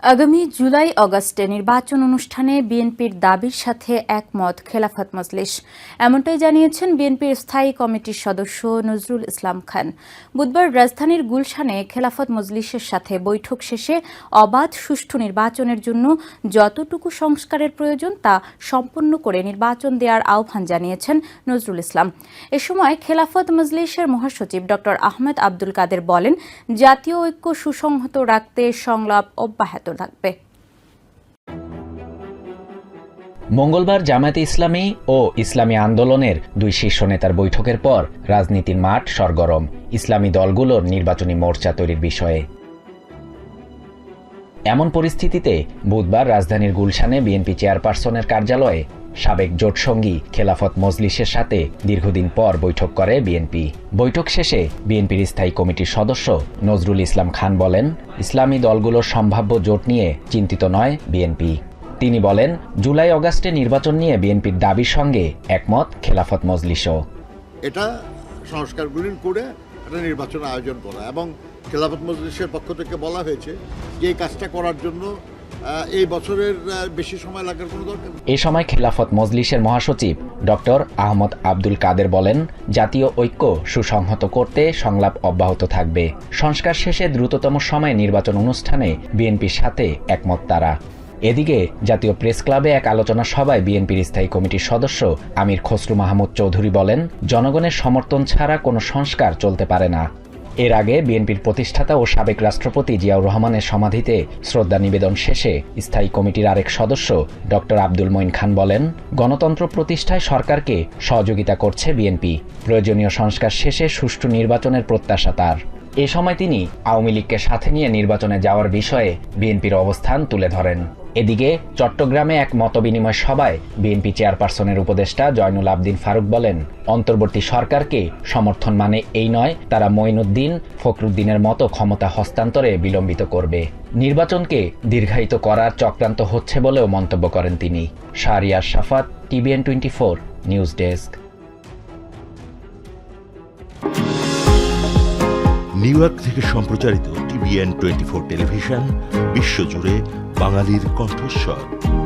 আগামী জুলাই-অগাস্টে নির্বাচন অনুষ্ঠানে বিএনপির দাবির সাথে একমত খেলাফত মজলিস। এমনটাই জানিয়েছেন বিএনপির স্থায়ী কমিটির সদস্য নজরুল ইসলাম খান। বুধবার রাজধানীর গুলশানে খেলাফত মজলিসের সাথে বৈঠক শেষে অবাধ সুষ্ঠু নির্বাচনের জন্য যতটুকু সংস্কারের প্রয়োজন তা সম্পন্ন করে নির্বাচন দেওয়ার আহ্বান জানিয়েছেন নজরুল ইসলাম। এ সময় খেলাফত মজলিসের মহাসচিব ড আহমেদ আব্দুল কাদের বলেন, জাতীয় ঐক্য সুসংহত রাখতে সংলাপ অব্যাহত থাকবে। মঙ্গলবার জামায়াতে ইসলামী ও ইসলামী আন্দোলনের দুই শীর্ষ নেতার বৈঠকের পর রাজনীতির মাঠ সরগরম ইসলামী দলগুলোর নির্বাচনী মোর্চা তৈরির বিষয়ে। এমন পরিস্থিতিতে বুধবার রাজধানীর গুলশানে বিএনপি চেয়ারপারসনের কার্যালয়ে সাবেক জোটসঙ্গী খেলাফত মজলিসের সাথে দীর্ঘদিন পর বৈঠক করে বিএনপি। বৈঠক শেষে বিএনপির স্থায়ী কমিটির সদস্য নজরুল ইসলাম খান বলেন, ইসলামী দলগুলোর সম্ভাব্য জোট নিয়ে চিন্তিত নয় বিএনপি। তিনি বলেন, জুলাই-অগাস্টে নির্বাচন নিয়ে বিএনপির দাবির সঙ্গে একমত খেলাফত মজলিসও। এটা সংস্কারগুলি করে একটা নির্বাচন আয়োজন করা এবং খেলাফত মজলিসের পক্ষ থেকে বলা হয়েছে যে এই কাজটা করার জন্য এই বছরের বেশি সময় লাগার কোনো দরকার নেই। এ সময় খেলাফত মজলিসের মহাসচিব ডক্টর আহমদ আব্দুল কাদের বলেন, জাতীয় ঐক্য সুসংহত করতে সংলাপ অব্যাহত থাকবে। সংস্কার শেষে দ্রুততম সময়ে নির্বাচন অনুষ্ঠানে বিএনপির সাথে একমত তারা। এদিকে জাতীয় প্রেস ক্লাবে এক আলোচনা সভায় বিএনপির স্থায়ী কমিটির সদস্য আমির খসরু মাহমুদ চৌধুরী বলেন, জনগণের সমর্থন ছাড়া কোনো সংস্কার চলতে পারে না। এর আগে বিএনপির প্রতিষ্ঠাতা ও সাবেক রাষ্ট্রপতি জিয়াউর রহমানের সমাধিতে শ্রদ্ধা নিবেদন শেষে স্থায়ী কমিটির আরেক সদস্য ডক্টর আব্দুল মঈন খান বলেন, গণতন্ত্র প্রতিষ্ঠায় সরকারকে সহযোগিতা করছে বিএনপি। প্রয়োজনীয় সংস্কার শেষে সুষ্ঠু নির্বাচনের প্রত্যাশা তার। এ সময় তিনি আওয়ামী লীগকে সাথে নিয়ে নির্বাচনে যাওয়ার বিষয়ে বিএনপির অবস্থান তুলে ধরেন। এদিকে চট্টগ্রামে এক মতবিনিময় সভায় বিএনপি চেয়ারপারসনের উপদেষ্টা জয়নুল আবদিন ফারুক বলেন, অন্তর্বর্তী সরকারকে সমর্থন মানে এই নয় তারা মঈনুদ্দিন ফখরুদ্দিনের মতো ক্ষমতা হস্তান্তরে বিলম্বিত করবে। নির্বাচনকে দীর্ঘায়িত করার চক্রান্ত হচ্ছে বলেও মন্তব্য করেন তিনি। শাহরিয়ার শাফাত, TVN 24 news desk. New York থেকে সম্প্রচারিত TVN 24 টেলিভিশন বিশ্বজুড়ে বাঙালির কণ্ঠস্বর।